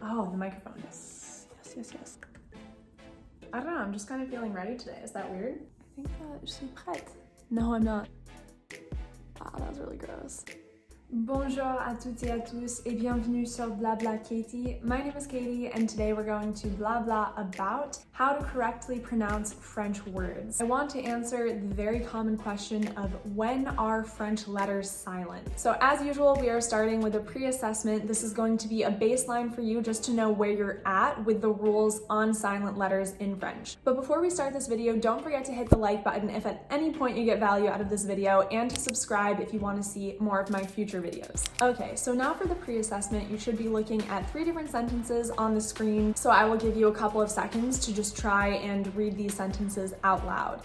Oh, the microphone. Yes, yes, yes, yes. I don't know, I'm just kind of feeling ready today. Is that weird? I think that je suis prête. No, I'm not. Wow, that was really gross. Bonjour à toutes et à tous et bienvenue sur Blabla Katie. My name is Katie and today we're going to blabla about how to correctly pronounce French words. I want to answer the very common question of when are French letters silent? So as usual, we are starting with a pre-assessment. This is going to be a baseline for you just to know where you're at with the rules on silent letters in French. But before we start this video, don't forget to hit the like button if at any point you get value out of this video and to subscribe if you want to see more of my future videos. Okay, so now for the pre-assessment, you should be looking at 3 different sentences on the screen. So I will give you a couple of seconds to just try and read these sentences out loud.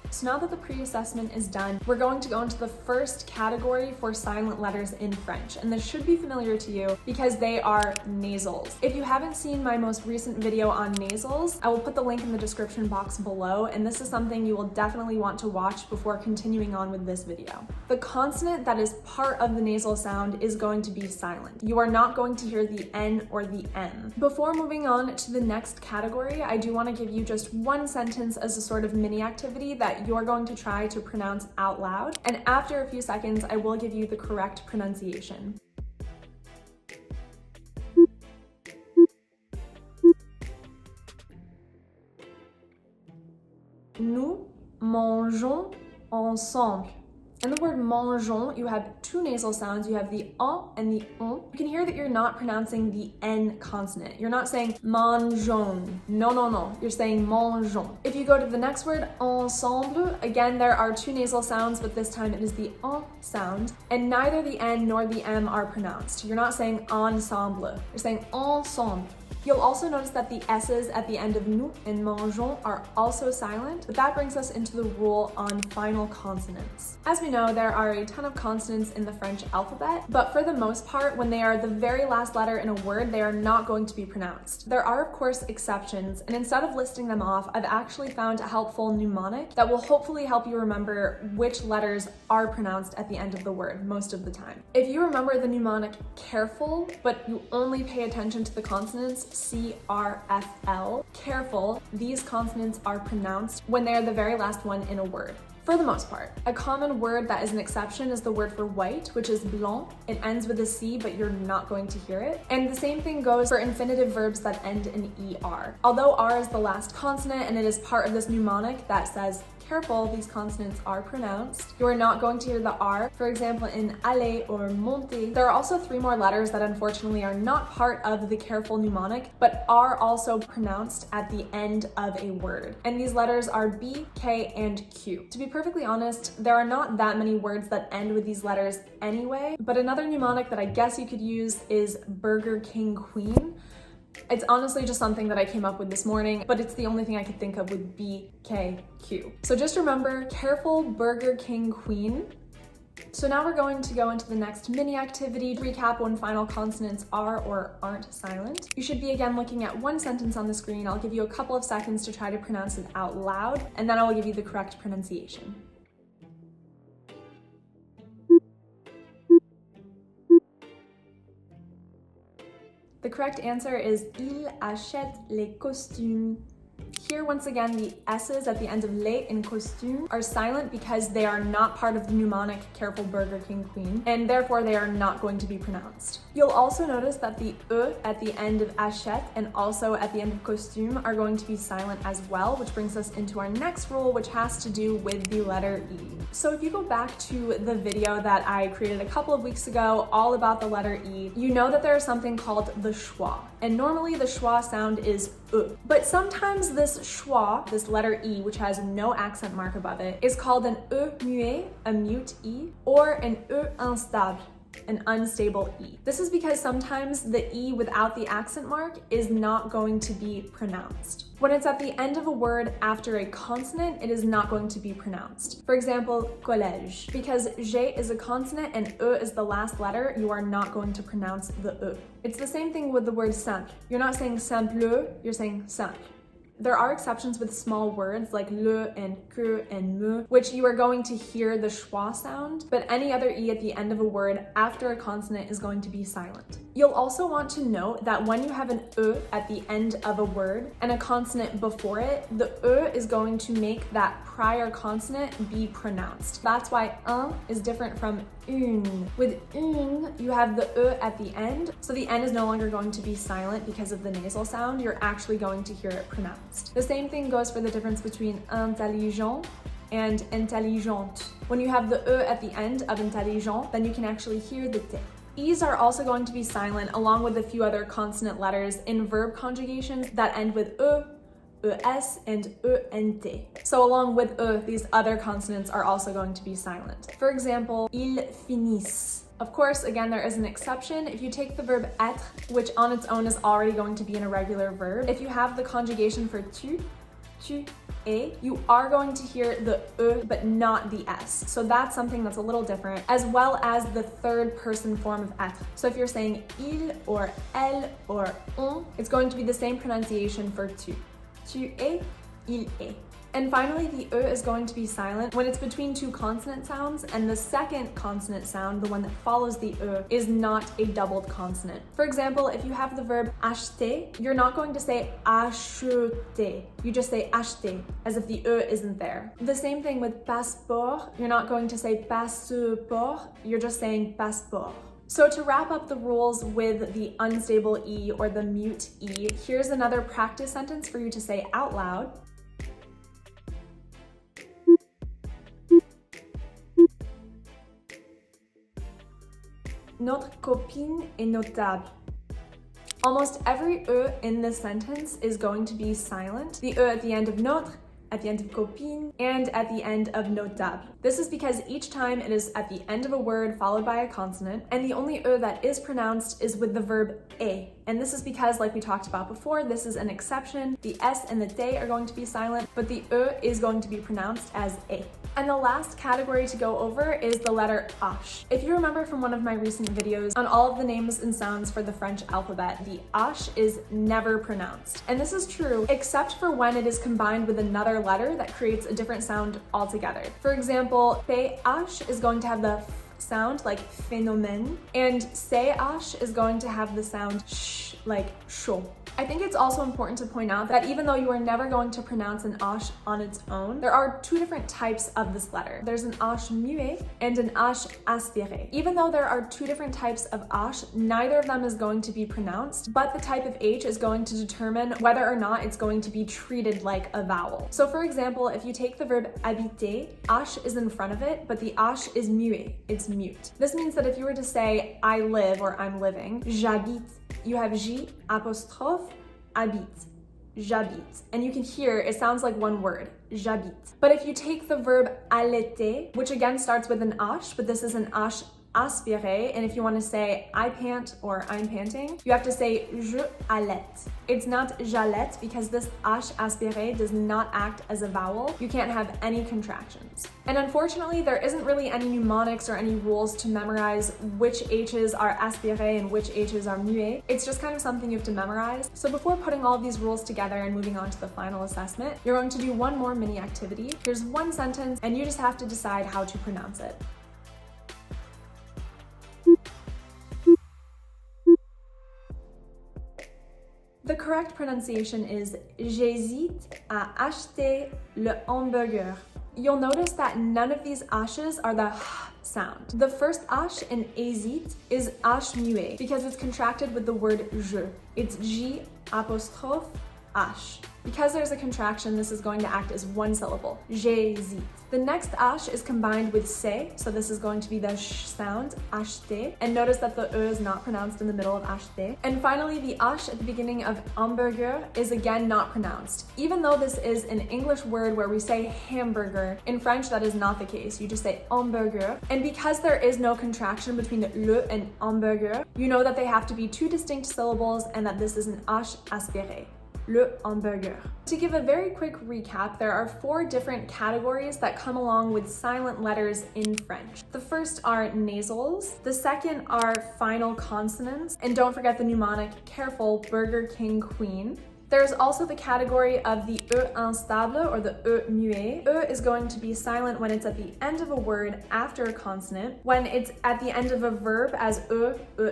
So now that the pre-assessment is done, we're going to go into the first category for silent letters in French. And this should be familiar to you because they are nasals. If you haven't seen my most recent video on nasals, I will put the link in the description box below. And this is something you will definitely want to watch before continuing on with this video. The consonant that is part of the nasal sound is going to be silent. You are not going to hear the N or the M. Before moving on to the next category, I do want to give you just one sentence as a sort of mini activity that you're going to try to pronounce out loud. And after a few seconds, I will give you the correct pronunciation. Nous mangeons ensemble. In the word mangeons, you have 2 nasal sounds. You have the en and the on. You can hear that you're not pronouncing the N consonant. You're not saying mangeons. No, no, no. You're saying mangeons. If you go to the next word, ensemble, again, there are 2 nasal sounds, but this time it is the en sound. And neither the N nor the M are pronounced. You're not saying ensemble. You're saying ensemble. You'll also notice that the S's at the end of nous and mangeons are also silent, but that brings us into the rule on final consonants. As we know, there are a ton of consonants in the French alphabet, but for the most part, when they are the very last letter in a word, they are not going to be pronounced. There are, of course, exceptions, and instead of listing them off, I've actually found a helpful mnemonic that will hopefully help you remember which letters are pronounced at the end of the word most of the time. If you remember the mnemonic careful, but you only pay attention to the consonants, C-R-F-L. Careful, these consonants are pronounced when they are the very last one in a word. For the most part. A common word that is an exception is the word for white, which is blanc. It ends with a C, but you're not going to hear it. And the same thing goes for infinitive verbs that end in ER. Although R is the last consonant and it is part of this mnemonic that says careful, these consonants are pronounced. You are not going to hear the R. For example, in aller or monter. There are also 3 more letters that unfortunately are not part of the careful mnemonic, but are also pronounced at the end of a word. And these letters are B, K, and Q. To be perfectly honest, there are not that many words that end with these letters anyway, but another mnemonic that I guess you could use is Burger King Queen. It's honestly just something that I came up with this morning, but it's the only thing I could think of with B, K, Q. So just remember, careful, Burger King Queen. So now we're going to go into the next mini activity, recap when final consonants are or aren't silent. You should be again looking at one sentence on the screen. I'll give you a couple of seconds to try to pronounce it out loud, and then I will give you the correct pronunciation. The correct answer is il achète les costumes. Here, once again, the S's at the end of les in costume are silent because they are not part of the mnemonic careful Burger King Queen, and therefore they are not going to be pronounced. You'll also notice that the E at the end of achète and also at the end of costume are going to be silent as well, which brings us into our next rule, which has to do with the letter E. So if you go back to the video that I created a couple of weeks ago all about the letter E, you know that there is something called the schwa. And normally the schwa sound is but sometimes this schwa, this letter E, which has no accent mark above it, is called an muet, a mute E, or an instable, an unstable E. This is because sometimes the E without the accent mark is not going to be pronounced. When it's at the end of a word after a consonant, it is not going to be pronounced. For example, collège. Because G is a consonant and E is the last letter, you are not going to pronounce the E. It's the same thing with the word simple. You're not saying simple, you're saying simple. There are exceptions with small words like le and que and me, which you are going to hear the schwa sound, but any other E at the end of a word after a consonant is going to be silent. You'll also want to note that when you have an E at the end of a word and a consonant before it, the E is going to make that prior consonant be pronounced. That's why un is different from une. With une, you have the E at the end, so the N is no longer going to be silent because of the nasal sound. You're actually going to hear it pronounced. The same thing goes for the difference between intelligent and intelligente. When you have the E at the end of intelligent, then you can actually hear the T. E's are also going to be silent along with a few other consonant letters in verb conjugations that end with E, ES, and ENT. So along with E, these other consonants are also going to be silent. For example, ils finissent. Of course, again, there is an exception. If you take the verb être, which on its own is already going to be an irregular verb, if you have the conjugation for tu, et, you are going to hear the E but not the S. So that's something that's a little different, as well as the third person form of être. So if you're saying il or elle or on, it's going to be the same pronunciation for tu. Tu es, il est. And finally, the E is going to be silent when it's between two consonant sounds, and the second consonant sound, the one that follows the E, is not a doubled consonant. For example, if you have the verb acheter, you're not going to say acheter. You just say acheter, as if the E isn't there. The same thing with passeport. You're not going to say passeport, you're just saying passeport. So to wrap up the rules with the unstable E or the mute E, here's another practice sentence for you to say out loud. Notre copine est notable. Almost every E in this sentence is going to be silent. The E at the end of notre, at the end of copine, and at the end of notable. This is because each time it is at the end of a word followed by a consonant, and the only E that is pronounced is with the verb est. And this is because, like we talked about before, this is an exception. The S and the T are going to be silent, but the E is going to be pronounced as E. And the last category to go over is the letter H. If you remember from one of my recent videos on all of the names and sounds for the French alphabet, the H is never pronounced. And this is true, except for when it is combined with another letter that creates a different sound altogether. For example, PH is going to have the F sound like phénomène, and CH is going to have the sound sh like chaud. I think it's also important to point out that even though you are never going to pronounce an H on its own, there are two different types of this letter. There's an H muet and an H aspiré. Even though there are two different types of H, neither of them is going to be pronounced, but the type of H is going to determine whether or not it's going to be treated like a vowel. So for example, if you take the verb habiter, H is in front of it, but the H is muet, it's mute. This means that if you were to say I live or I'm living, j'habite, you have J apostrophe habite, j'habite. And you can hear it sounds like one word, j'habite. But if you take the verb allaiter, which again starts with an H, but this is an H aspiré, and if you want to say I pant or I'm panting, you have to say je allaite. It's not j'allette because this H aspiré does not act as a vowel. You can't have any contractions. And unfortunately, there isn't really any mnemonics or any rules to memorize which H's are aspiré and which H's are muet. It's just kind of something you have to memorize. So before putting all of these rules together and moving on to the final assessment, you're going to do one more mini activity. Here's one sentence, and you just have to decide how to pronounce it. The correct pronunciation is j'hésite à acheter le hamburger. You'll notice that none of these H's are the h sound. The first H in hésite is H muet because it's contracted with the word je. It's J apostrophe H. Because there's a contraction, this is going to act as one syllable, j'hésite. The next H is combined with C, so this is going to be the sh sound, acheter. And notice that the E is not pronounced in the middle of acheter. And finally, the H at the beginning of hamburger is again not pronounced. Even though this is an English word where we say hamburger, in French that is not the case. You just say hamburger. And because there is no contraction between the le and hamburger, you know that they have to be two distinct syllables and that this is an H aspiré. Le hamburger. To give a very quick recap, there are 4 different categories that come along with silent letters in French. The first are nasals, the second are final consonants, and don't forget the mnemonic, careful, Burger King Queen. There's also the category of the e instable or the e muet. E is going to be silent when it's at the end of a word after a consonant, when it's at the end of a verb as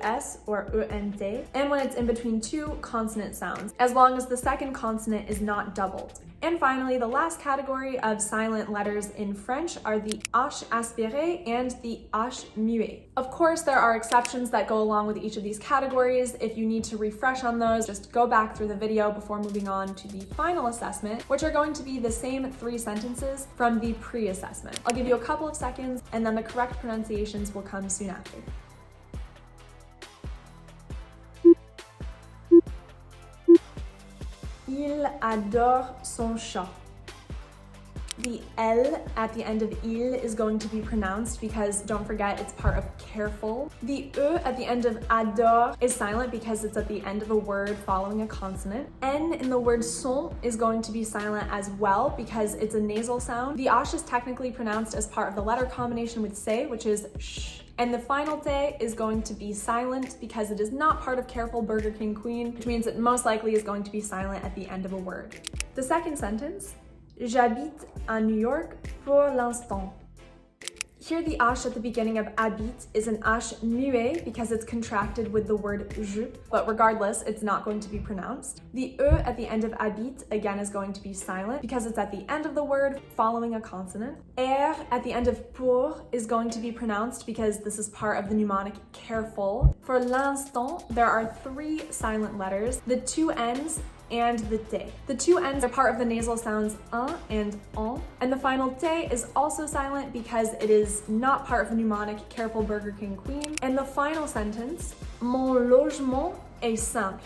es, or ent, and when it's in between two consonant sounds, as long as the second consonant is not doubled. And finally, the last category of silent letters in French are the h aspiré and the h muet. Of course, there are exceptions that go along with each of these categories. If you need to refresh on those, just go back through the video before moving on to the final assessment, which are going to be the same 3 sentences from the pre-assessment. I'll give you a couple of seconds and then the correct pronunciations will come soon after. Il adore son chat. The L at the end of il is going to be pronounced because, don't forget, it's part of careful. The E at the end of adore is silent because it's at the end of a word following a consonant. N in the word son is going to be silent as well because it's a nasal sound. The ash is technically pronounced as part of the letter combination with se, which is sh. And the final te is going to be silent because it is not part of careful Burger King Queen, which means it most likely is going to be silent at the end of a word. The second sentence, j'habite à New York pour l'instant. Here the ash at the beginning of habite is an ash muet because it's contracted with the word je, but regardless, it's not going to be pronounced. The e at the end of habite again is going to be silent because it's at the end of the word following a consonant. R at the end of pour is going to be pronounced because this is part of the mnemonic careful. For l'instant, there are 3 silent letters, the 2 N's and the te. The 2 N's are part of the nasal sounds un and on, and the final te is also silent because it is not part of the mnemonic careful Burger King Queen. And the final sentence, mon logement est simple.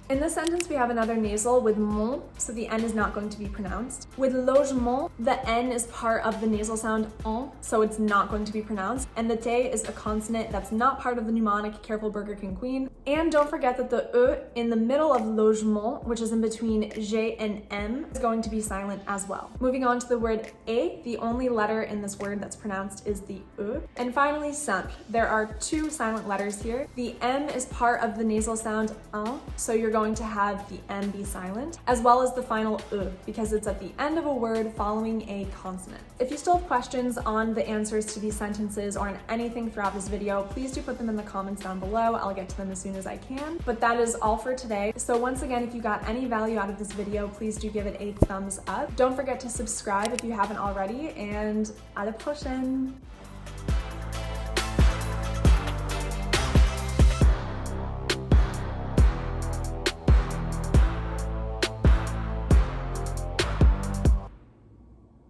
In this sentence, we have another nasal with mon, so the N is not going to be pronounced. With logement, the N is part of the nasal sound en, so it's not going to be pronounced. And the te is a consonant that's not part of the mnemonic careful Burger King Queen. And don't forget that the E in the middle of logement, which is in between J and M, is going to be silent as well. Moving on to the word et, the only letter in this word that's pronounced is the E. And finally, simple. There are 2 silent letters here. The M is part of the nasal sound en, so you're going to have the M be silent, as well as the final E, because it's at the end of a word following a consonant. If you still have questions on the answers to these sentences or on anything throughout this video, please do put them in the comments down below. I'll get to them as soon as I can. But that is all for today. So once again, if you got any value out of this video, please do give it a thumbs up. Don't forget to subscribe if you haven't already, and à la prochaine!